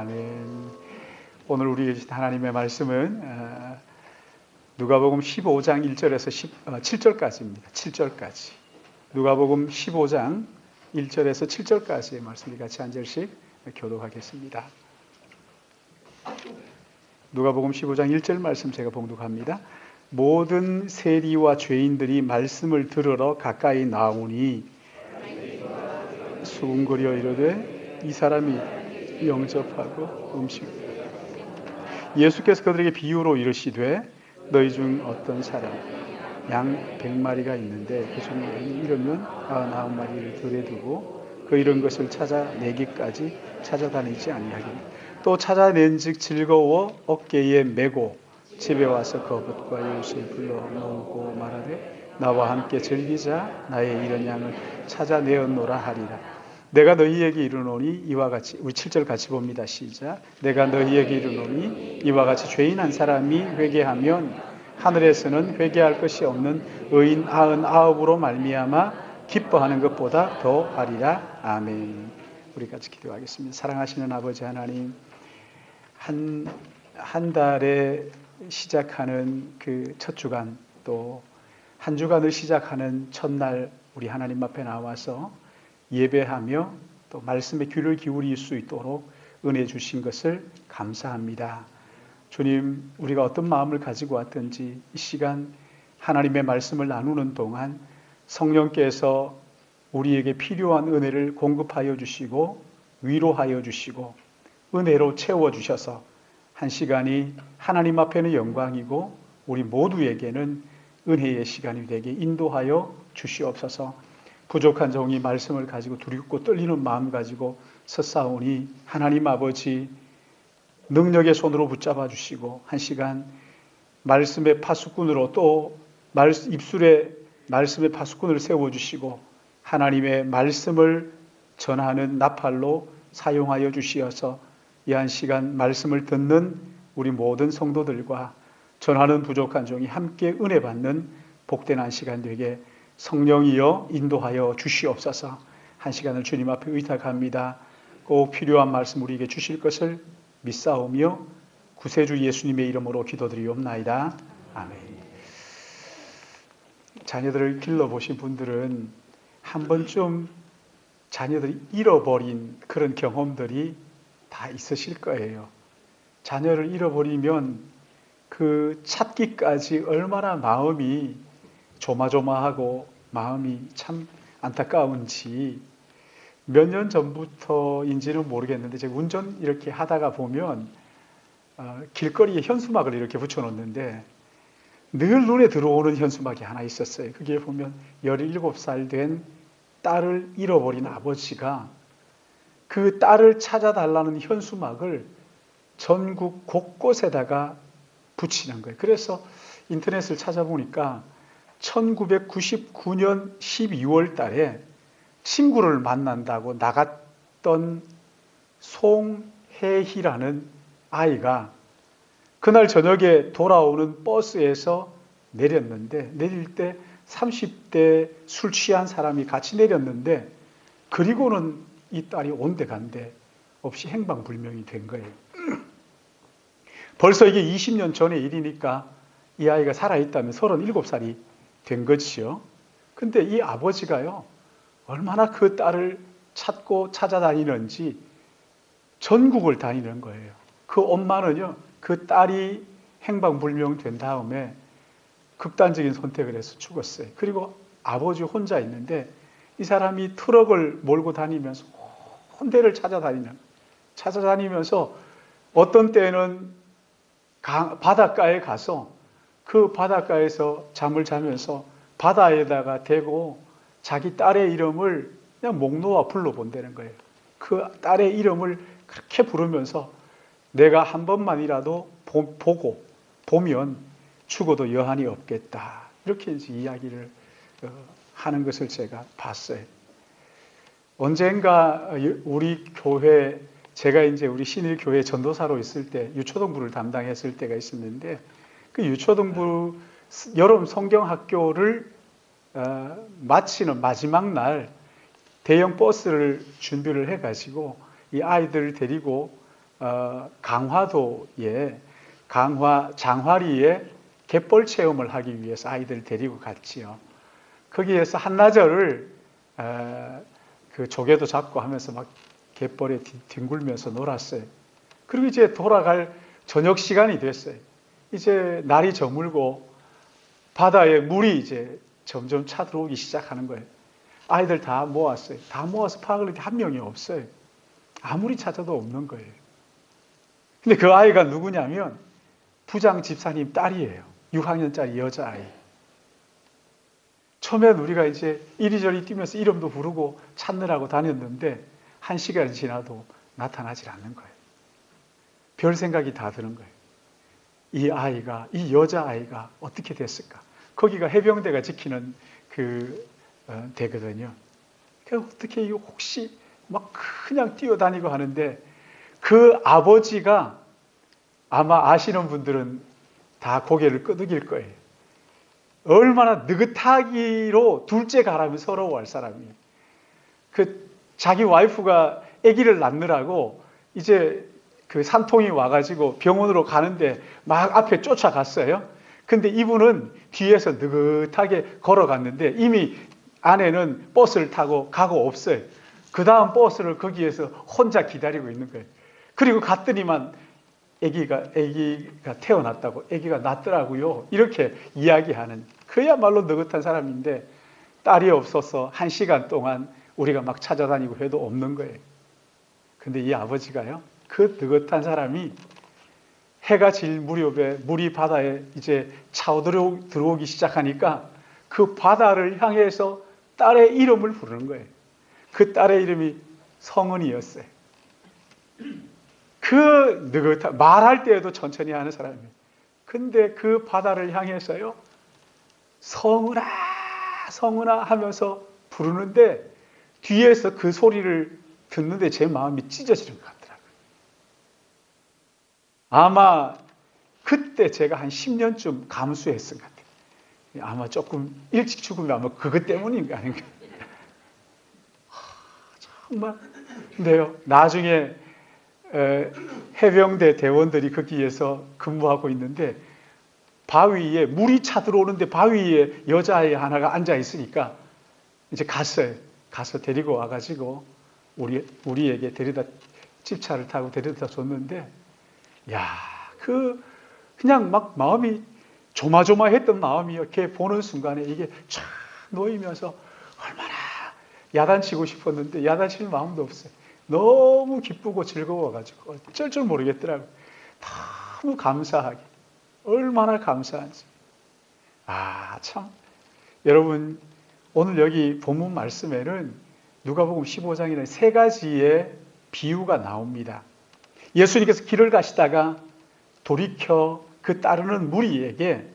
아멘. 오늘 우리 하나님의 말씀은 누가복음 15장 1절에서 7절까지입니다. 7절까지. 누가복음 15장 1절에서 7절까지의 말씀 같이 한 절씩 교독하겠습니다. 누가복음 15장 1절 말씀 제가 봉독합니다. 모든 세리와 죄인들이 말씀을 들으러 가까이 나오니 수군거려 이르되 이 사람이 영접하고 음식. 예수께서 그들에게 비유로 이르시되 너희 중 어떤 사람 양 100마리가 있는데 그 중에 잃으면 99마리를 들에 두고 그 잃은 것을 찾아내기까지 찾아다니지 아니하리니 또 찾아낸즉 즐거워 어깨에 메고 집에 와서 거붓과 열쇠 불러 놓고 말하되 나와 함께 즐기자 나의 잃은 양을 찾아내었노라 하리라. 내가 너희에게 이르노니 이와 같이 우리 7절 같이 봅니다. 시작. 내가 너희에게 이르노니 이와 같이 죄인 한 사람이 회개하면 하늘에서는 회개할 것이 없는 의인 99으로 말미암아 기뻐하는 것보다 더 하리라. 아멘. 우리 같이 기도하겠습니다. 사랑하시는 아버지 하나님, 한 달에 시작하는 그 첫 주간 또 한 주간을 시작하는 첫날 우리 하나님 앞에 나와서 예배하며 또 말씀에 귀를 기울일 수 있도록 은혜 주신 것을 감사합니다. 주님, 우리가 어떤 마음을 가지고 왔든지 이 시간 하나님의 말씀을 나누는 동안 성령께서 우리에게 필요한 은혜를 공급하여 주시고 위로하여 주시고 은혜로 채워주셔서 한 시간이 하나님 앞에는 영광이고 우리 모두에게는 은혜의 시간이 되게 인도하여 주시옵소서. 부족한 종이 말씀을 가지고 두렵고 떨리는 마음 가지고 섰사오니 하나님 아버지 능력의 손으로 붙잡아 주시고 한 시간 말씀의 파수꾼으로 또 입술에 말씀의 파수꾼을 세워주시고 하나님의 말씀을 전하는 나팔로 사용하여 주시어서 이 한 시간 말씀을 듣는 우리 모든 성도들과 전하는 부족한 종이 함께 은혜 받는 복된 한 시간 되게 성령이여 인도하여 주시옵소서. 한 시간을 주님 앞에 의탁합니다. 꼭 필요한 말씀 우리에게 주실 것을 믿사오며 구세주 예수님의 이름으로 기도드리옵나이다. 아멘. 자녀들을 길러보신 분들은 한 번쯤 자녀들이 잃어버린 그런 경험들이 다 있으실 거예요. 자녀를 잃어버리면 그 찾기까지 얼마나 마음이 조마조마하고 마음이 참 안타까운지 몇 년 전부터인지는 모르겠는데 제가 운전 이렇게 하다가 보면 길거리에 현수막을 이렇게 붙여놓는데 늘 눈에 들어오는 현수막이 하나 있었어요. 그게 보면 17살 된 딸을 잃어버린 아버지가 그 딸을 찾아달라는 현수막을 전국 곳곳에다가 붙이는 거예요. 그래서 인터넷을 찾아보니까 1999년 12월 달에 친구를 만난다고 나갔던 송혜희라는 아이가 그날 저녁에 돌아오는 버스에서 내렸는데 내릴 때 30대 술 취한 사람이 같이 내렸는데 그리고는 이 딸이 온데간데 없이 행방불명이 된 거예요. 벌써 이게 20년 전의 일이니까 이 아이가 살아있다면 37살이 된 것이요. 근데 이 아버지가요, 얼마나 그 딸을 찾고 찾아다니는지 전국을 다니는 거예요. 그 엄마는요, 그 딸이 행방불명 된 다음에 극단적인 선택을 해서 죽었어요. 그리고 아버지 혼자 있는데 이 사람이 트럭을 몰고 다니면서 혼대를 찾아다니면서 어떤 때는 바닷가에 가서 그 바닷가에서 잠을 자면서 바다에다가 대고 자기 딸의 이름을 그냥 목 놓아 불러본다는 거예요. 그 딸의 이름을 그렇게 부르면서 내가 한 번만이라도 보면 죽어도 여한이 없겠다. 이렇게 이제 이야기를 하는 것을 제가 봤어요. 언젠가 우리 교회, 제가 이제 우리 신일교회 전도사로 있을 때 유초등부를 담당했을 때가 있었는데 그 유초등부 여름 성경학교를 마치는 마지막 날 대형 버스를 준비를 해가지고 이 아이들을 데리고 강화도에 장화리에 갯벌 체험을 하기 위해서 아이들 데리고 갔지요. 거기에서 한나절을 그 조개도 잡고 하면서 막 갯벌에 뒹굴면서 놀았어요. 그리고 이제 돌아갈 저녁 시간이 됐어요. 이제 날이 저물고 바다에 물이 이제 점점 차들어오기 시작하는 거예요. 아이들 다 모았어요. 다 모아서 파악을 했는데 한 명이 없어요. 아무리 찾아도 없는 거예요. 근데 그 아이가 누구냐면 부장 집사님 딸이에요. 6학년짜리 여자아이. 처음엔 우리가 이제 이리저리 뛰면서 이름도 부르고 찾느라고 다녔는데 1시간이 지나도 나타나질 않는 거예요. 별 생각이 다 드는 거예요. 이 아이가, 이 여자아이가 어떻게 됐을까? 거기가 해병대가 지키는 대거든요. 어떻게 혹시 막 그냥 뛰어다니고 하는데 그 아버지가 아마 아시는 분들은 다 고개를 끄덕일 거예요. 얼마나 느긋하기로 둘째 가라면 서러워할 사람이에요. 자기 와이프가 아기를 낳느라고 이제 그 산통이 와가지고 병원으로 가는데 막 앞에 쫓아갔어요. 근데 이분은 뒤에서 느긋하게 걸어갔는데 이미 아내는 버스를 타고 가고 없어요. 그 다음 버스를 거기에서 혼자 기다리고 있는 거예요. 그리고 갔더니만 아기가 태어났다고, 아기가 낳더라고요. 이렇게 이야기하는 그야말로 느긋한 사람인데 딸이 없어서 1시간 동안 우리가 막 찾아다니고 해도 없는 거예요. 근데 이 아버지가요, 그 느긋한 사람이 해가 질 무렵에 물이 바다에 이제 차오들어오기 시작하니까 그 바다를 향해서 딸의 이름을 부르는 거예요. 그 딸의 이름이 성은이었어요. 그 느긋한, 말할 때에도 천천히 하는 사람이에요. 근데 그 바다를 향해서요, 성은아, 성은아 하면서 부르는데 뒤에서 그 소리를 듣는데 제 마음이 찢어지는 것 같더라고요. 아마 그때 제가 한 10년쯤 감수했을 것 같아요. 아마 조금 일찍 죽으면 아마 그것 때문인가 아닌가. 정말. 근데요, 나중에 해병대 대원들이 거기에서 근무하고 있는데 바위에 물이 차들어오는데 바위에 여자아이 하나가 앉아 있으니까 이제 갔어요. 가서 데리고 와가지고 우리에게 집차를 타고 데려다 줬는데, 야, 그냥 막 마음이 조마조마했던 마음이 이렇게 보는 순간에 이게 쫙 놓이면서 얼마나 야단치고 싶었는데 야단칠 마음도 없어요. 너무 기쁘고 즐거워가지고 어쩔 줄 모르겠더라고요. 너무 감사하게. 얼마나 감사한지. 참. 여러분, 오늘 여기 본문 말씀에는 누가복음 15장에는 3가지의 비유가 나옵니다. 예수님께서 길을 가시다가 돌이켜 그 따르는 무리에게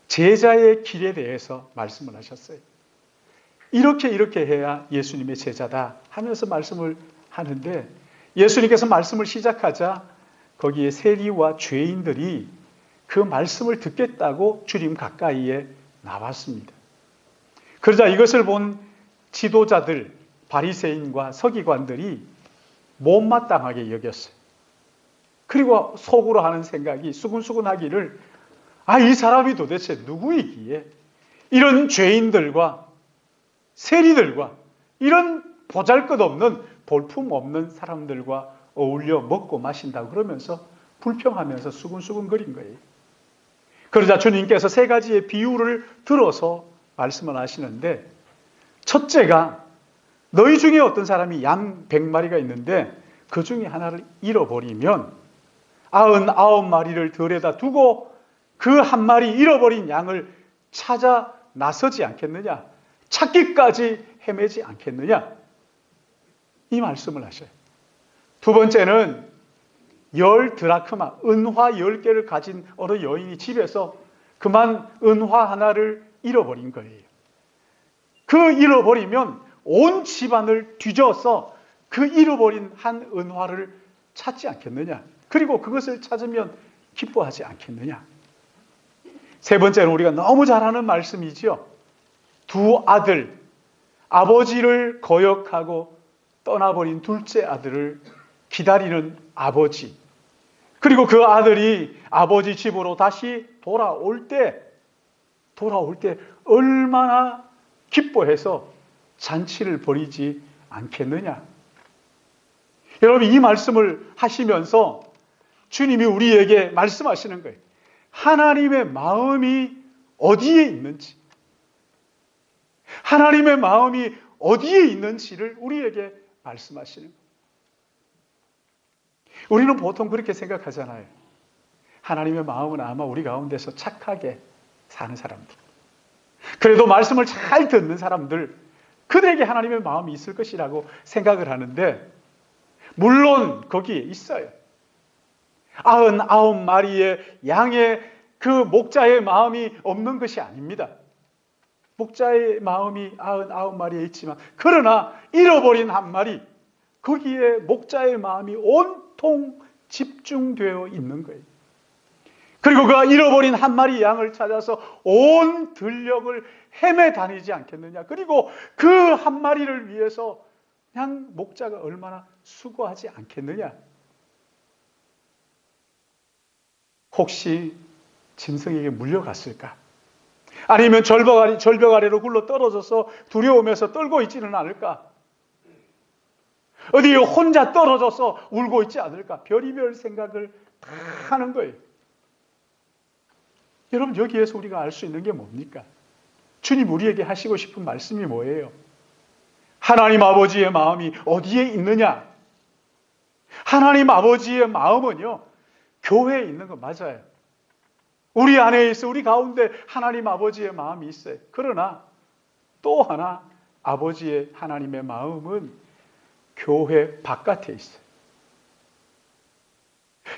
제자의 길에 대해서 말씀을 하셨어요. 이렇게 해야 예수님의 제자다 하면서 말씀을 하는데, 예수님께서 말씀을 시작하자 거기에 세리와 죄인들이 그 말씀을 듣겠다고 주님 가까이에 나왔습니다. 그러자 이것을 본 지도자들, 바리새인과 서기관들이 못마땅하게 여겼어요. 그리고 속으로 하는 생각이 수근수근하기를, 이 사람이 도대체 누구이기에 이런 죄인들과 세리들과 이런 보잘것없는 볼품없는 사람들과 어울려 먹고 마신다고 그러면서 불평하면서 수근수근거린 거예요. 그러자 주님께서 3가지의 비유를 들어서 말씀을 하시는데, 첫째가 너희 중에 어떤 사람이 양 100마리가 있는데 그 중에 하나를 잃어버리면 99마리를 들여다 두고 그 한 마리 잃어버린 양을 찾아 나서지 않겠느냐? 찾기까지 헤매지 않겠느냐? 이 말씀을 하셔요. 두 번째는 10드라크마, 은화 10개를 가진 어느 여인이 집에서 그만 은화 하나를 잃어버린 거예요. 그 잃어버리면 온 집안을 뒤져서 그 잃어버린 한 은화를 찾지 않겠느냐? 그리고 그것을 찾으면 기뻐하지 않겠느냐? 세 번째는 우리가 너무 잘 아는 말씀이지요. 2 아들, 아버지를 거역하고 떠나버린 둘째 아들을 기다리는 아버지, 그리고 그 아들이 아버지 집으로 다시 돌아올 때 얼마나 기뻐해서 잔치를 벌이지 않겠느냐. 여러분, 이 말씀을 하시면서 주님이 우리에게 말씀하시는 거예요. 하나님의 마음이 어디에 있는지, 하나님의 마음이 어디에 있는지를 우리에게 말씀하시는 거예요. 우리는 보통 그렇게 생각하잖아요. 하나님의 마음은 아마 우리 가운데서 착하게 사는 사람들, 그래도 말씀을 잘 듣는 사람들, 그들에게 하나님의 마음이 있을 것이라고 생각을 하는데, 물론 거기에 있어요. 99마리의 양의 그 목자의 마음이 없는 것이 아닙니다. 목자의 마음이 99마리에 있지만, 그러나 잃어버린 한 마리, 거기에 목자의 마음이 온통 집중되어 있는 거예요. 그리고 그가 잃어버린 한 마리 양을 찾아서 온 들녘을 헤매 다니지 않겠느냐. 그리고 그 한 마리를 위해서 그냥 목자가 얼마나 수고하지 않겠느냐. 혹시 짐승에게 물려갔을까? 아니면 절벽 아래로 굴러 떨어져서 두려움에서 떨고 있지는 않을까? 어디에 혼자 떨어져서 울고 있지 않을까? 별의별 생각을 다 하는 거예요. 여러분, 여기에서 우리가 알 수 있는 게 뭡니까? 주님 우리에게 하시고 싶은 말씀이 뭐예요? 하나님 아버지의 마음이 어디에 있느냐? 하나님 아버지의 마음은요, 교회에 있는 거 맞아요. 우리 안에 있어, 우리 가운데 하나님 아버지의 마음이 있어요. 그러나 또 하나 아버지의 하나님의 마음은 교회 바깥에 있어요.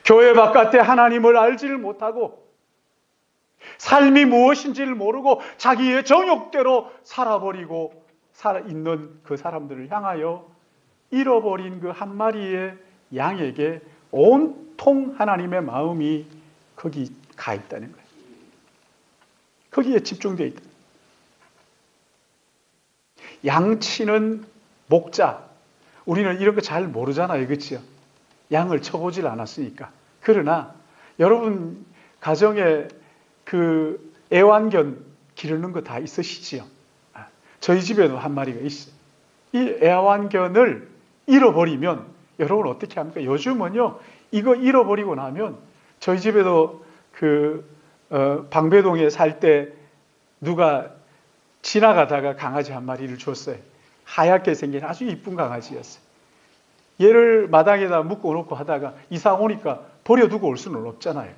교회 바깥에 하나님을 알지를 못하고 삶이 무엇인지를 모르고 자기의 정욕대로 살아버리고 살아있는 그 사람들을 향하여 잃어버린 그 한 마리의 양에게 온통 하나님의 마음이 거기 가 있다는 거예요. 거기에 집중되어 있다. 양치는 목자. 우리는 이런 거 잘 모르잖아요. 그렇죠? 양을 쳐보질 않았으니까. 그러나 여러분 가정에 그 애완견 기르는 거 다 있으시지요? 저희 집에도 한 마리가 있어요. 이 애완견을 잃어버리면 여러분 어떻게 합니까? 요즘은요, 이거 잃어버리고 나면 저희 집에도 방배동에 살 때 누가 지나가다가 강아지 한 마리를 줬어요. 하얗게 생긴 아주 이쁜 강아지였어요. 얘를 마당에다 묶어놓고 하다가 이사 오니까 버려두고 올 수는 없잖아요.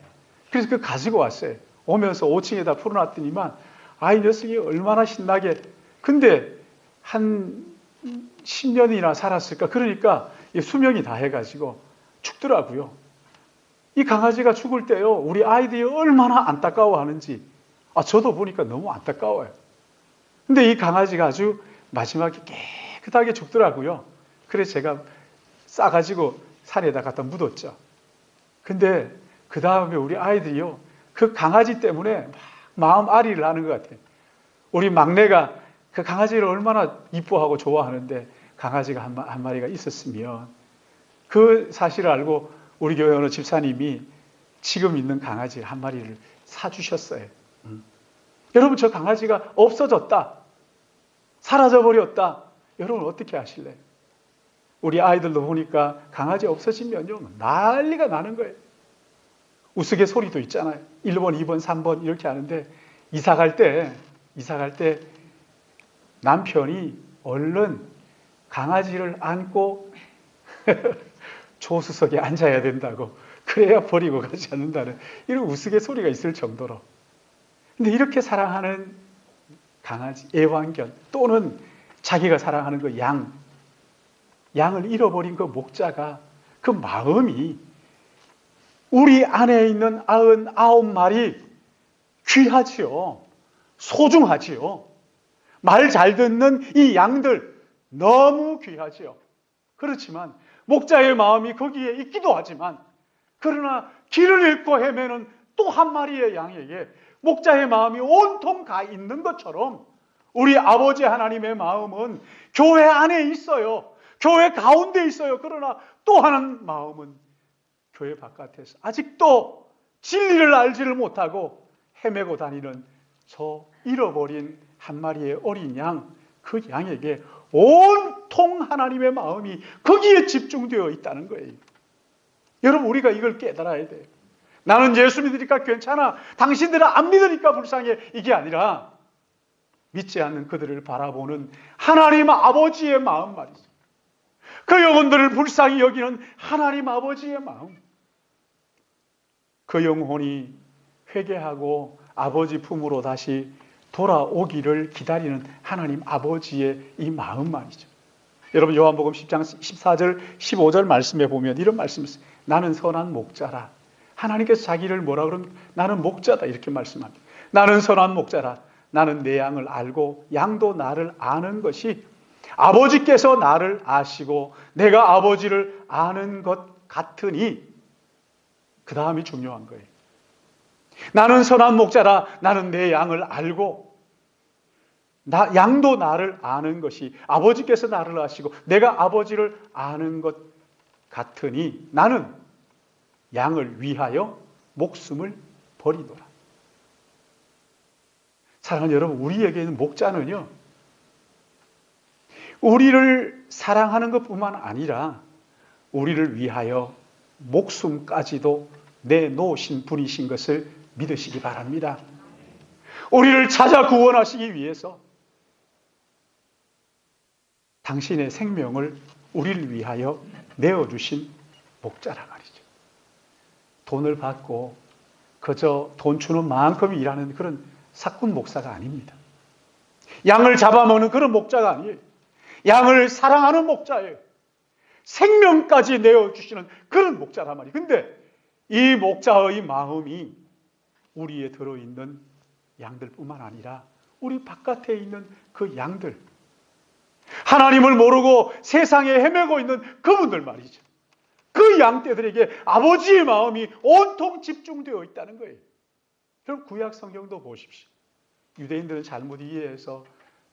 그래서 그 가지고 왔어요. 오면서 5층에다 풀어놨더니만 이 녀석이 얼마나 신나게, 근데 한 10년이나 살았을까? 그러니까 수명이 다 해가지고 죽더라고요. 이 강아지가 죽을 때요, 우리 아이들이 얼마나 안타까워하는지 저도 보니까 너무 안타까워요. 근데 이 강아지가 아주 마지막에 깨끗하게 죽더라고요. 그래서 제가 싸가지고 산에다 갖다 묻었죠. 근데 그 다음에 우리 아이들이요, 그 강아지 때문에 막 마음 아리를 하는 것 같아요. 우리 막내가 그 강아지를 얼마나 이뻐하고 좋아하는데 강아지가 한 마리가 있었으면, 그 사실을 알고 우리 교회 어느 집사님이 지금 있는 강아지 한 마리를 사주셨어요. 여러분, 저 강아지가 없어졌다, 사라져버렸다, 여러분 어떻게 하실래요? 우리 아이들도 보니까 강아지 없어지면요, 난리가 나는 거예요. 우스갯소리도 있잖아요. 1번, 2번, 3번 이렇게 하는데, 이사 갈 때 남편이 얼른 강아지를 안고 조수석에 앉아야 된다고, 그래야 버리고 가지 않는다는 이런 우스갯소리가 있을 정도로. 근데 이렇게 사랑하는 강아지, 애완견, 또는 자기가 사랑하는 그 양을 잃어버린 그 목자가, 그 마음이 우리 안에 있는 99마리 귀하지요. 소중하지요. 말 잘 듣는 이 양들 너무 귀하지요. 그렇지만 목자의 마음이 거기에 있기도 하지만, 그러나 길을 잃고 헤매는 또 한 마리의 양에게 목자의 마음이 온통 가 있는 것처럼 우리 아버지 하나님의 마음은 교회 안에 있어요. 교회 가운데 있어요. 그러나 또 하는 마음은 교회 바깥에서 아직도 진리를 알지를 못하고 헤매고 다니는 저 잃어버린 한 마리의 어린 양, 그 양에게 온통 하나님의 마음이 거기에 집중되어 있다는 거예요. 여러분, 우리가 이걸 깨달아야 돼요. 나는 예수 믿으니까 괜찮아, 당신들은 안 믿으니까 불쌍해, 이게 아니라 믿지 않는 그들을 바라보는 하나님 아버지의 마음 말이죠. 그 영혼들을 불쌍히 여기는 하나님 아버지의 마음. 그 영혼이 회개하고 아버지 품으로 다시 돌아오기를 기다리는 하나님 아버지의 이 마음 말이죠. 여러분, 요한복음 10장 14절 15절 말씀에 보면 이런 말씀이 있어요. 나는 선한 목자라. 하나님께서 자기를 뭐라 그러면 나는 목자다 이렇게 말씀합니다. 나는 선한 목자라. 나는 내 양을 알고 양도 나를 아는 것이 아버지께서 나를 아시고 내가 아버지를 아는 것 같으니, 그 다음이 중요한 거예요. 나는 선한 목자라. 나는 내 양을 알고 양도 나를 아는 것이 아버지께서 나를 아시고 내가 아버지를 아는 것 같으니 나는 양을 위하여 목숨을 버리노라. 사랑하는 여러분, 우리에게는 목자는요, 우리를 사랑하는 것뿐만 아니라 우리를 위하여 목숨까지도 내놓으신 분이신 것을 믿으시기 바랍니다. 우리를 찾아 구원하시기 위해서 당신의 생명을 우리를 위하여 내어주신 목자라 말이죠. 돈을 받고 그저 돈 주는 만큼 일하는 그런 사꾼 목사가 아닙니다. 양을 잡아먹는 그런 목자가 아니에요. 양을 사랑하는 목자예요. 생명까지 내어주시는 그런 목자란 말이에요. 근데 이 목자의 마음이 우리에 들어있는 양들뿐만 아니라 우리 바깥에 있는 그 양들, 하나님을 모르고 세상에 헤매고 있는 그분들 말이죠. 그 양떼들에게 아버지의 마음이 온통 집중되어 있다는 거예요. 그럼 구약 성경도 보십시오. 유대인들은 잘못 이해해서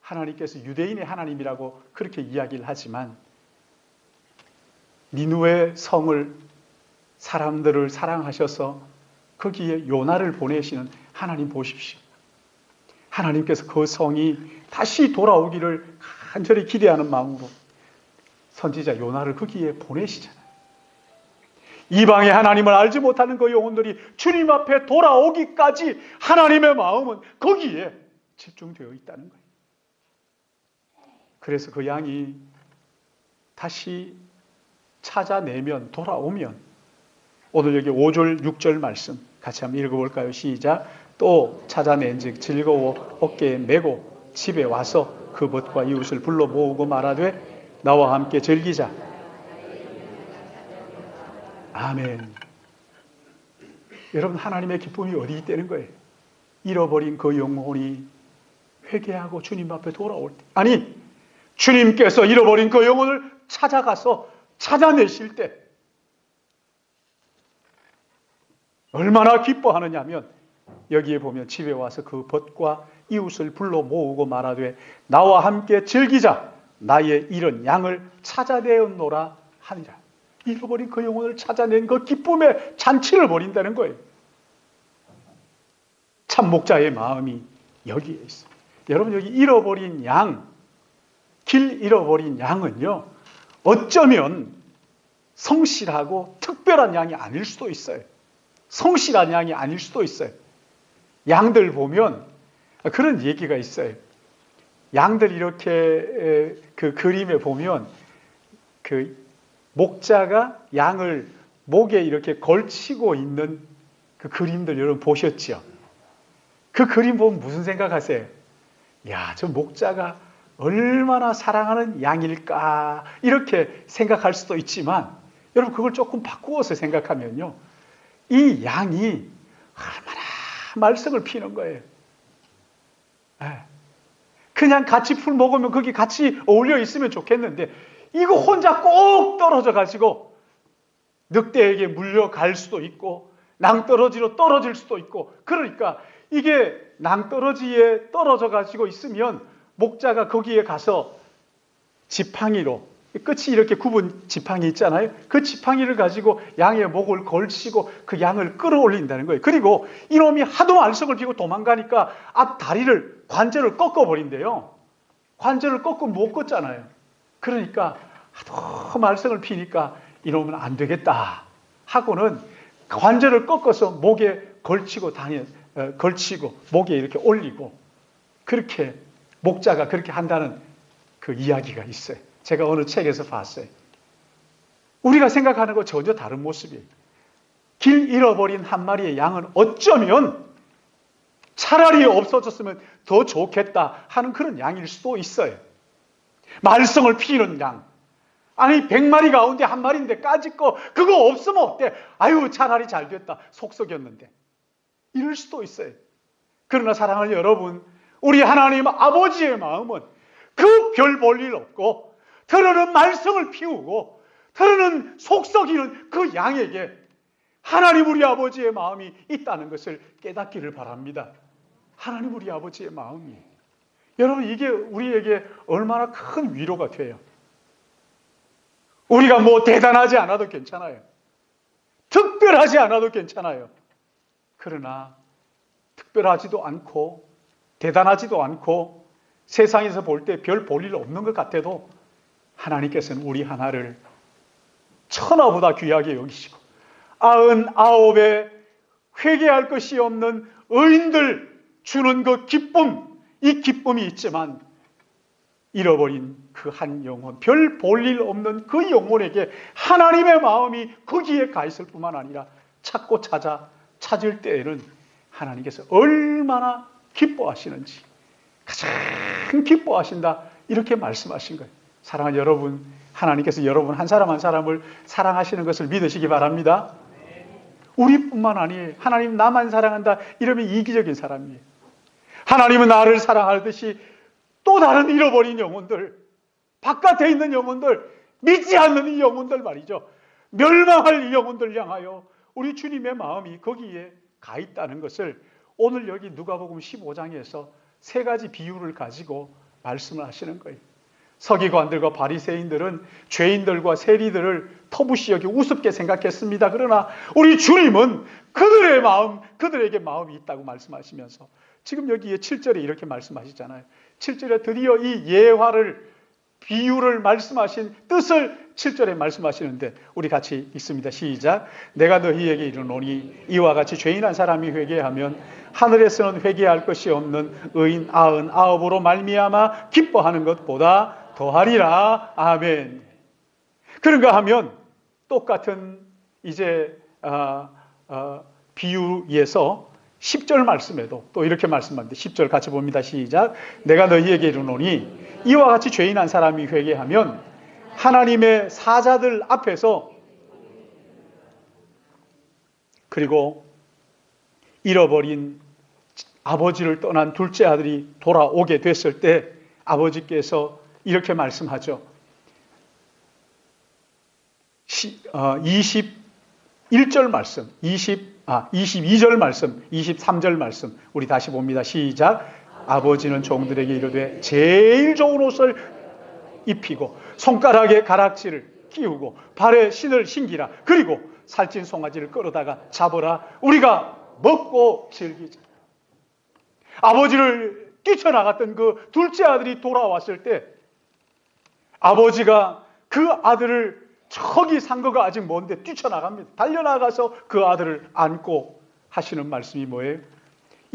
하나님께서 유대인의 하나님이라고 그렇게 이야기를 하지만 니누의 성을, 사람들을 사랑하셔서 거기에 요나를 보내시는 하나님 보십시오. 하나님께서 그 성이 다시 돌아오기를 간절히 기대하는 마음으로 선지자 요나를 거기에 보내시잖아요. 이방의 하나님을 알지 못하는 그 영혼들이 주님 앞에 돌아오기까지 하나님의 마음은 거기에 집중되어 있다는 거예요. 그래서 그 양이 다시 찾아내면, 돌아오면, 오늘 여기 5절 6절 말씀 같이 한번 읽어볼까요? 시작. 또 찾아낸즉 즐거워 어깨에 메고 집에 와서 그 벗과 이웃을 불러 모으고 말하되 나와 함께 즐기자. 아멘. 여러분, 하나님의 기쁨이 어디 있다는 거예요? 잃어버린 그 영혼이 회개하고 주님 앞에 돌아올 때, 아니, 주님께서 잃어버린 그 영혼을 찾아가서 찾아내실 때 얼마나 기뻐하느냐면, 여기에 보면 집에 와서 그 벗과 이웃을 불러 모으고 말하되 나와 함께 즐기자. 나의 잃은 양을 찾아내었노라 하니라. 잃어버린 그 영혼을 찾아낸 그 기쁨의 잔치를 벌인다는 거예요. 참 목자의 마음이 여기에 있어요. 여러분, 여기 잃어버린 양, 길 잃어버린 양은요, 어쩌면 성실하고 특별한 양이 아닐 수도 있어요. 성실한 양이 아닐 수도 있어요. 양들 보면 그런 얘기가 있어요. 양들 이렇게 그 그림에 보면 그 목자가 양을 목에 이렇게 걸치고 있는 그 그림들 여러분 보셨죠? 그 그림 보면 무슨 생각하세요? 야, 저 목자가 얼마나 사랑하는 양일까 이렇게 생각할 수도 있지만, 여러분 그걸 조금 바꾸어서 생각하면요, 이 양이 얼마나 말썽을 피는 거예요. 그냥 같이 풀 먹으면 거기 같이 어울려 있으면 좋겠는데 이거 혼자 꼭 떨어져 가지고 늑대에게 물려갈 수도 있고 낭떠러지로 떨어질 수도 있고, 그러니까 이게 낭떠러지에 떨어져 가지고 있으면 목자가 거기에 가서 지팡이로 끝이 이렇게 굽은 지팡이 있잖아요. 그 지팡이를 가지고 양의 목을 걸치고 그 양을 끌어올린다는 거예요. 그리고 이놈이 하도 말썽을 피고 도망가니까 앞 다리를, 관절을 꺾어버린대요. 관절을 꺾으면 못 걷잖아요. 그러니까 하도 말썽을 피니까 이놈은 안 되겠다 하고는 관절을 꺾어서 목에 걸치고 목에 이렇게 올리고, 그렇게 목자가 그렇게 한다는 그 이야기가 있어요. 제가 어느 책에서 봤어요. 우리가 생각하는 거 전혀 다른 모습이에요. 길 잃어버린 한 마리의 양은 어쩌면 차라리 없어졌으면 더 좋겠다 하는 그런 양일 수도 있어요. 말썽을 피우는 양. 아니 100마리 가운데 한 마리인데 까짓 거 그거 없으면 어때? 아유 차라리 잘 됐다. 속썩였는데. 이럴 수도 있어요. 그러나 사랑하는 여러분, 우리 하나님 아버지의 마음은 그 별 볼 일 없고 더러는 말썽을 피우고 더러는 속썩이는 그 양에게 하나님 우리 아버지의 마음이 있다는 것을 깨닫기를 바랍니다. 하나님 우리 아버지의 마음이. 여러분, 이게 우리에게 얼마나 큰 위로가 돼요. 우리가 뭐 대단하지 않아도 괜찮아요. 특별하지 않아도 괜찮아요. 그러나 특별하지도 않고 대단하지도 않고 세상에서 볼 때 별 볼 일 없는 것 같아도 하나님께서는 우리 하나를 천하보다 귀하게 여기시고 99에 회개할 것이 없는 의인들 주는 그 기쁨, 이 기쁨이 있지만 잃어버린 그 한 영혼, 별 볼 일 없는 그 영혼에게 하나님의 마음이 거기에 가 있을 뿐만 아니라 찾고 찾을 때에는 하나님께서 얼마나 기뻐하시는지, 가장 기뻐하신다, 이렇게 말씀하신 거예요. 사랑하는 여러분, 하나님께서 여러분 한 사람 한 사람을 사랑하시는 것을 믿으시기 바랍니다. 우리뿐만 아니에요. 하나님 나만 사랑한다 이러면 이기적인 사람이에요. 하나님은 나를 사랑하듯이 또 다른 잃어버린 영혼들, 바깥에 있는 영혼들, 믿지 않는 이 영혼들 말이죠. 멸망할 이 영혼들 향하여 우리 주님의 마음이 거기에 가 있다는 것을 오늘 여기 누가복음 15장에서 세 가지 비유를 가지고 말씀을 하시는 거예요. 서기관들과 바리새인들은 죄인들과 세리들을 터부시 여기 우습게 생각했습니다. 그러나 우리 주님은 그들의 마음, 그들에게 마음이 있다고 말씀하시면서 지금 여기에 7절에 이렇게 말씀하시잖아요. 7절에 드디어 이 예화를, 비유를 말씀하신 뜻을 7절에 말씀하시는데 우리 같이 읽습니다. 시작. 내가 너희에게 이르노니 이와 같이 죄인 한 사람이 회개하면 하늘에서는 회개할 것이 없는 의인 99으로 말미암아 기뻐하는 것보다 더하리라. 아멘. 그런가 하면 똑같은 이제 비유에서 10절 말씀에도 또 이렇게 말씀합니다. 10절 같이 봅니다. 시작. 내가 너희에게 이르노니 이와 같이 죄인 한 사람이 회개하면 하나님의 사자들 앞에서, 그리고 잃어버린 아버지를 떠난 둘째 아들이 돌아오게 됐을 때 아버지께서 이렇게 말씀하죠. 21절 말씀, 22절 말씀, 23절 말씀 우리 다시 봅니다. 시작. 아버지는 종들에게 이르되 제일 좋은 옷을 입히고 손가락에 가락지를 끼우고 발에 신을 신기라. 그리고 살찐 송아지를 끌어다가 잡으라. 우리가 먹고 즐기자. 아버지를 뛰쳐나갔던 그 둘째 아들이 돌아왔을 때 아버지가 그 아들을, 저기 상거가 아직 먼데 뛰쳐나갑니다. 달려나가서 그 아들을 안고 하시는 말씀이 뭐예요?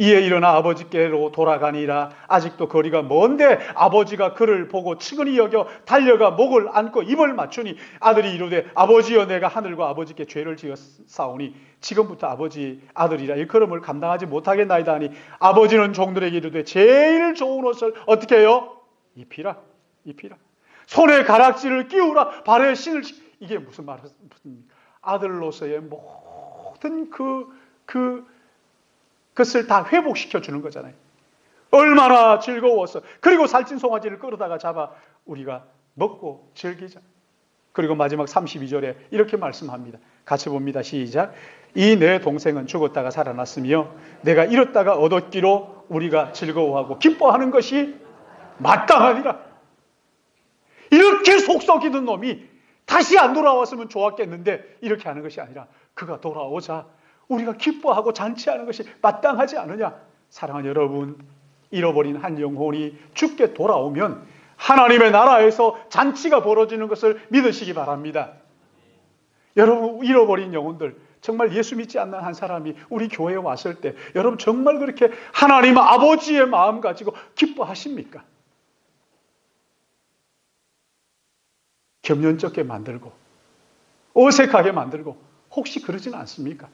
이에 일어나 아버지께로 돌아가니라. 아직도 거리가 먼데 아버지가 그를 보고 측은히 여겨 달려가 목을 안고 입을 맞추니 아들이 이르되 아버지여 내가 하늘과 아버지께 죄를 지었사오니 지금부터 아버지 아들이라 일컬음을 감당하지 못하겠나이다 하니 아버지는 종들에게 이르되 제일 좋은 옷을 어떻게 해요? 입히라. 손에 가락지를 끼우라. 발에 신을. 이게 무슨 말입니까? 아들로서의 모든 그것을 다 회복시켜 주는 거잖아요. 얼마나 즐거워서. 그리고 살찐 송아지를 끌어다가 잡아 우리가 먹고 즐기자. 그리고 마지막 32절에 이렇게 말씀합니다. 같이 봅니다. 시작. 이 내 동생은 죽었다가 살아났으며 내가 잃었다가 얻었기로 우리가 즐거워하고 기뻐하는 것이 마땅하니라. 이렇게 그렇게 속 썩이던 놈이 다시 안 돌아왔으면 좋았겠는데 이렇게 하는 것이 아니라 그가 돌아오자 우리가 기뻐하고 잔치하는 것이 마땅하지 않느냐. 사랑하는 여러분, 잃어버린 한 영혼이 죽게 돌아오면 하나님의 나라에서 잔치가 벌어지는 것을 믿으시기 바랍니다. 여러분, 잃어버린 영혼들, 정말 예수 믿지 않는 한 사람이 우리 교회에 왔을 때 여러분 정말 그렇게 하나님 아버지의 마음 가지고 기뻐하십니까? 겸연쩍게 만들고 어색하게 만들고 혹시 그러지는 않습니까?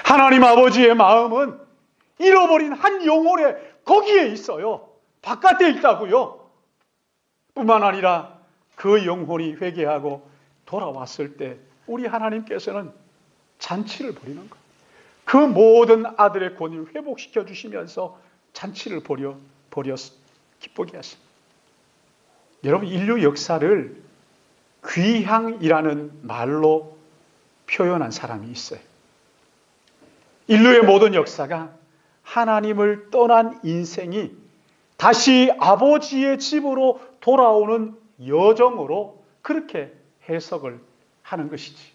하나님 아버지의 마음은 잃어버린 한 영혼에 거기에 있어요. 바깥에 있다고요. 뿐만 아니라 그 영혼이 회개하고 돌아왔을 때 우리 하나님께서는 잔치를 벌이는 거예요. 그 모든 아들의 권위를 회복시켜 주시면서 잔치를 벌여 기쁘게 하십니다. 여러분, 인류 역사를 귀향이라는 말로 표현한 사람이 있어요. 인류의 모든 역사가 하나님을 떠난 인생이 다시 아버지의 집으로 돌아오는 여정으로 그렇게 해석을 하는 것이지.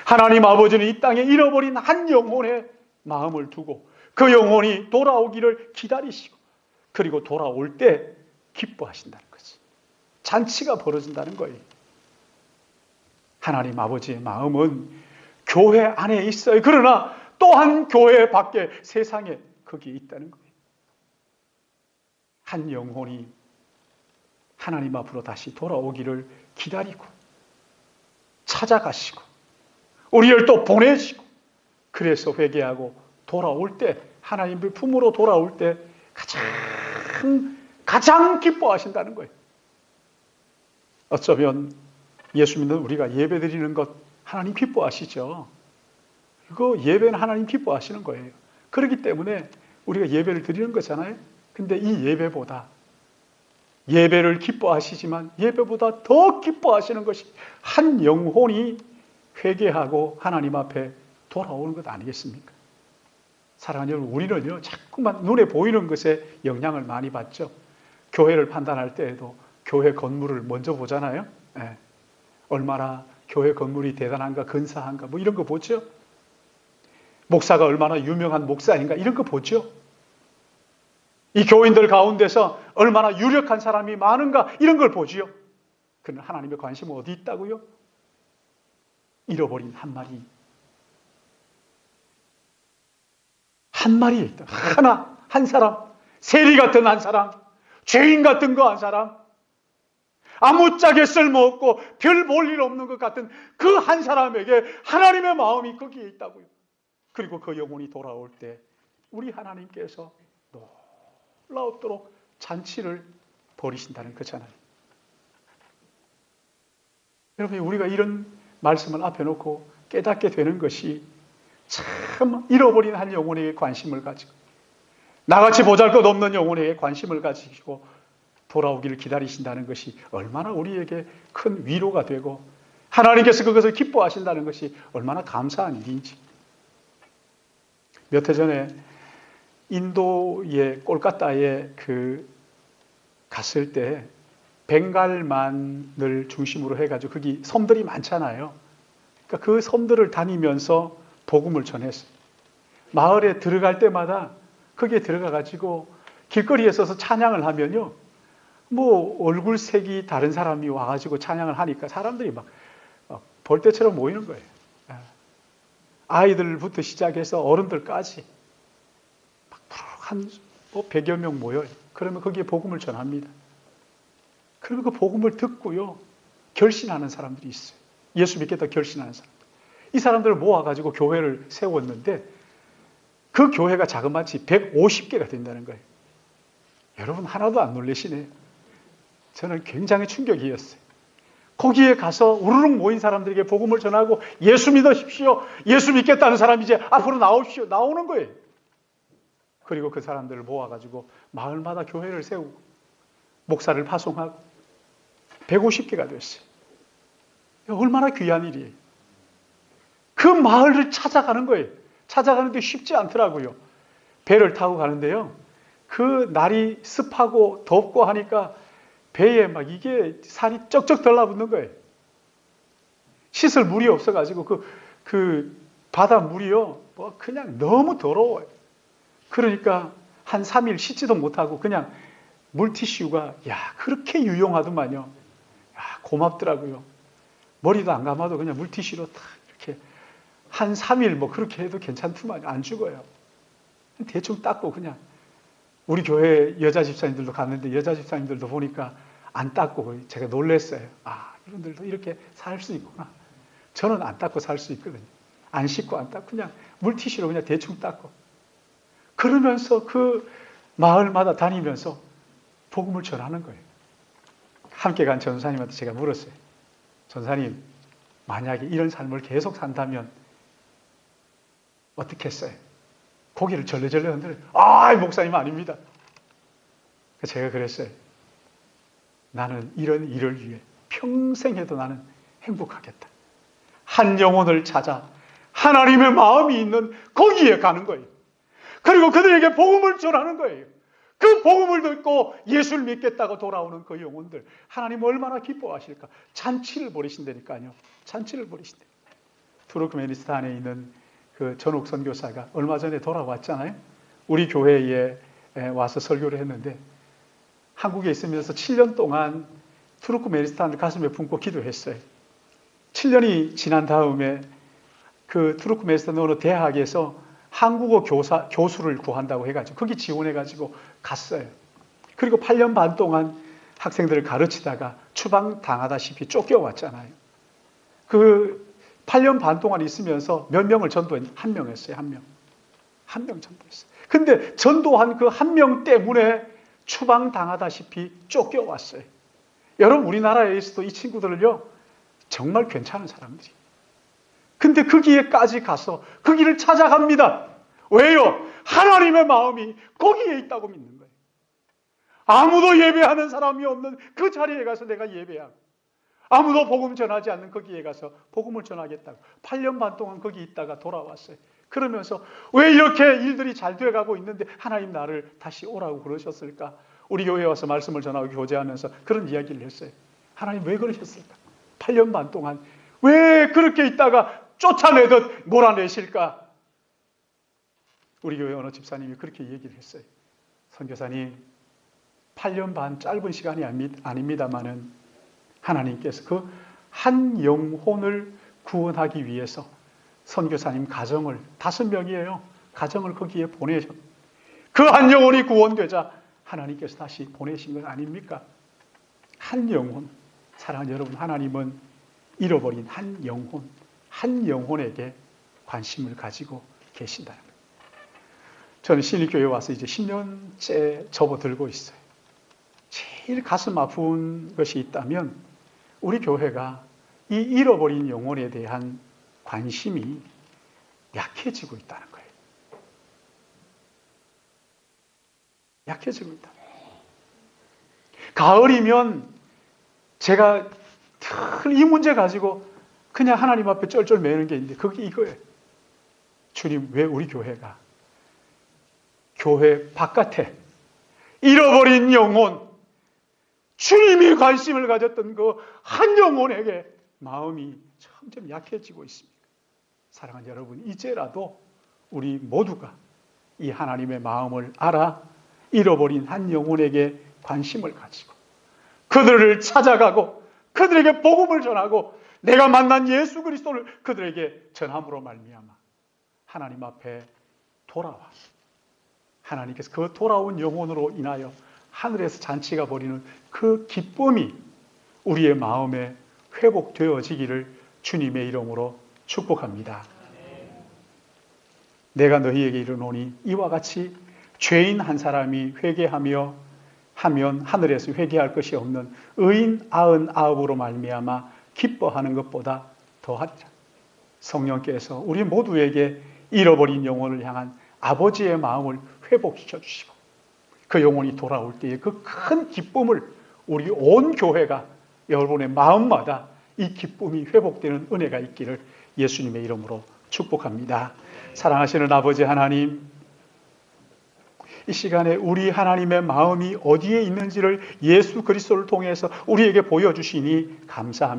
하나님 아버지는 이 땅에 잃어버린 한 영혼의 마음을 두고 그 영혼이 돌아오기를 기다리시고 그리고 돌아올 때 기뻐하신다는 거지. 잔치가 벌어진다는 거예요. 하나님 아버지의 마음은 교회 안에 있어요. 그러나 또한 교회 밖에 세상에 거기에 있다는 거예요. 한 영혼이 하나님 앞으로 다시 돌아오기를 기다리고 찾아가시고 우리를 또 보내시고 그래서 회개하고 돌아올 때 하나님의 품으로 돌아올 때 가장 기뻐하신다는 거예요. 어쩌면 예수 믿는 우리가 예배 드리는 것 하나님 기뻐하시죠. 이거 예배는 하나님 기뻐하시는 거예요. 그렇기 때문에 우리가 예배를 드리는 거잖아요. 근데 이 예배보다 예배를 기뻐하시지만 예배보다 더 기뻐하시는 것이 한 영혼이 회개하고 하나님 앞에 돌아오는 것 아니겠습니까? 사랑하는 여러분, 우리는요 자꾸만 눈에 보이는 것에 영향을 많이 받죠. 교회를 판단할 때에도 교회 건물을 먼저 보잖아요. 네. 얼마나 교회 건물이 대단한가, 근사한가, 뭐 이런 거 보죠. 목사가 얼마나 유명한 목사인가, 이런 거 보죠. 이 교인들 가운데서 얼마나 유력한 사람이 많은가, 이런 걸 보지요. 그러나 하나님의 관심은 어디 있다고요? 잃어버린 한 마리. 한 마리에 있다. 하나, 한 사람. 세리 같은 한 사람. 죄인 같은 거 한 사람. 아무짝에 쓸모없고 별 볼 일 없는 것 같은 그 한 사람에게 하나님의 마음이 거기에 있다고요. 그리고 그 영혼이 돌아올 때 우리 하나님께서 놀라웠도록 잔치를 벌이신다는 거잖아요. 여러분, 우리가 이런 말씀을 앞에 놓고 깨닫게 되는 것이 참 잃어버린 한 영혼에게 관심을 가지고 나같이 보잘것없는 영혼에게 관심을 가지고 돌아오기를 기다리신다는 것이 얼마나 우리에게 큰 위로가 되고 하나님께서 그것을 기뻐하신다는 것이 얼마나 감사한 일인지. 몇 해 전에 인도의 꼴까따에 갔을 때 벵갈만을 중심으로 해가지고 거기 섬들이 많잖아요. 그러니까 그 섬들을 다니면서 복음을 전했어요. 마을에 들어갈 때마다 거기에 들어가가지고 길거리에 서서 찬양을 하면요. 뭐 얼굴색이 다른 사람이 와가지고 찬양을 하니까 사람들이 막 벌떼처럼 모이는 거예요. 아이들부터 시작해서 어른들까지 한 100여 명 모여요. 그러면 거기에 복음을 전합니다. 그러면 그 복음을 듣고요. 결신하는 사람들이 있어요. 예수 믿겠다 결신하는 사람들. 이 사람들을 모아가지고 교회를 세웠는데 그 교회가 자그마치 150개가 된다는 거예요. 여러분 하나도 안 놀라시네요. 저는 굉장히 충격이었어요. 거기에 가서 우르륵 모인 사람들에게 복음을 전하고 예수 믿으십시오. 예수 믿겠다는 사람이 이제 앞으로 나오십시오. 나오는 거예요. 그리고 그 사람들을 모아가지고 마을마다 교회를 세우고 목사를 파송하고 150개가 됐어요. 얼마나 귀한 일이에요. 그 마을을 찾아가는 거예요. 찾아가는데 쉽지 않더라고요. 배를 타고 가는데요. 그 날이 습하고 덥고 하니까 배에 막 이게 살이 쩍쩍 달라붙는 거예요. 씻을 물이 없어가지고 그 바다 물이요, 뭐 그냥 너무 더러워요. 그러니까 한 3일 씻지도 못하고 그냥 물티슈가 그렇게 유용하더만요. 고맙더라고요. 머리도 안 감아도 그냥 물티슈로 딱 이렇게 한 3일 뭐 그렇게 해도 괜찮더만요. 안 죽어요. 대충 닦고 그냥. 우리 교회 여자 집사님들도 갔는데 여자 집사님들도 보니까 안 닦고 제가 놀랐어요. 이분들도 이렇게 살 수 있구나. 저는 안 닦고 살 수 있거든요. 안 씻고 안 닦고 그냥 물티슈로 그냥 대충 닦고. 그러면서 그 마을마다 다니면서 복음을 전하는 거예요. 함께 간 전사님한테 제가 물었어요. 전사님, 만약에 이런 삶을 계속 산다면 어떻게 했어요? 고개를 절레절레 흔들어요. 목사님 아닙니다. 제가 그랬어요. 나는 이런 일을 위해 평생 해도 나는 행복하겠다. 한 영혼을 찾아 하나님의 마음이 있는 거기에 가는 거예요. 그리고 그들에게 복음을 전하는 거예요. 그 복음을 듣고 예수를 믿겠다고 돌아오는 그 영혼들, 하나님 얼마나 기뻐하실까? 잔치를 벌이신다니까요. 잔치를 벌이신다. 투르크메니스탄에 있는 그 전욱 선교사가 얼마 전에 돌아왔잖아요. 우리 교회에 와서 설교를 했는데 한국에 있으면서 7년 동안 투르크메니스탄을 가슴에 품고 기도했어요. 7년이 지난 다음에 그 투르크메니스탄 어느 대학에서 한국어 교수를 구한다고 해가지고 거기 지원해가지고 갔어요. 그리고 8년 반 동안 학생들을 가르치다가 추방당하다시피 쫓겨왔잖아요. 그 8년 반 동안 있으면서 몇 명을 전도했는데 한 명 했어요. 한 명 전도했어요. 근데 전도한 그 한 명 때문에 추방당하다시피 쫓겨왔어요. 여러분, 우리나라에서도 이 친구들을요, 정말 괜찮은 사람들이. 근데 거기에까지 가서 그 길을 찾아갑니다. 왜요? 하나님의 마음이 거기에 있다고 믿는 거예요. 아무도 예배하는 사람이 없는 그 자리에 가서 내가 예배하고, 아무도 복음 전하지 않는 거기에 가서 복음을 전하겠다고 8년 반 동안 거기 있다가 돌아왔어요. 그러면서 왜 이렇게 일들이 잘 돼가고 있는데 하나님 나를 다시 오라고 그러셨을까? 우리 교회에 와서 말씀을 전하고 교제하면서 그런 이야기를 했어요. 하나님 왜 그러셨을까? 8년 반 동안 왜 그렇게 있다가 쫓아내듯 몰아내실까? 우리 교회 어느 집사님이 그렇게 얘기를 했어요. 선교사님, 8년 반 짧은 시간이 아닙니다마는 하나님께서 그 한 영혼을 구원하기 위해서 선교사님 가정을 5명이에요. 가정을 거기에 보내셨. 그 한 영혼이 구원되자 하나님께서 다시 보내신 건 아닙니까? 한 영혼. 사랑하는 여러분, 하나님은 잃어버린 한 영혼에게 관심을 가지고 계신다는 거예요. 저는 신일교회에 와서 이제 10년째 접어들고 있어요. 제일 가슴 아픈 것이 있다면 우리 교회가 이 잃어버린 영혼에 대한 관심이 약해지고 있다는 거예요. 약해지고 있다. 가을이면 제가 이 문제 가지고 그냥 하나님 앞에 쩔쩔 매는 게 있는데 그게 이거예요. 주님, 왜 우리 교회가 교회 바깥에 잃어버린 영혼, 주님이 관심을 가졌던 그 한 영혼에게 마음이 점점 약해지고 있습니다. 사랑하는 여러분, 이제라도 우리 모두가 이 하나님의 마음을 알아 잃어버린 한 영혼에게 관심을 가지고 그들을 찾아가고 그들에게 복음을 전하고 내가 만난 예수 그리스도를 그들에게 전함으로 말미암아 하나님 앞에 돌아와 하나님께서 그 돌아온 영혼으로 인하여 하늘에서 잔치가 벌이는 그 기쁨이 우리의 마음에 회복되어지기를 주님의 이름으로 축복합니다. 내가 너희에게 이르노니 이와 같이 죄인 한 사람이 회개하며 하면 하늘에서 회개할 것이 없는 의인 99으로 말미암아 기뻐하는 것보다 더하리라. 성령께서 우리 모두에게 잃어버린 영혼을 향한 아버지의 마음을 회복시켜 주시고 그 영혼이 돌아올 때에 그 큰 기쁨을 우리 온 교회가 여러분의 마음마다 이 기쁨이 회복되는 은혜가 있기를 예수님의 이름으로 축복합니다. 사랑하시는 아버지 하나님, 이 시간에 우리 하나님의 마음이 어디에 있는지를 예수 그리스도를 통해서 우리에게 보여주시니 감사합니다.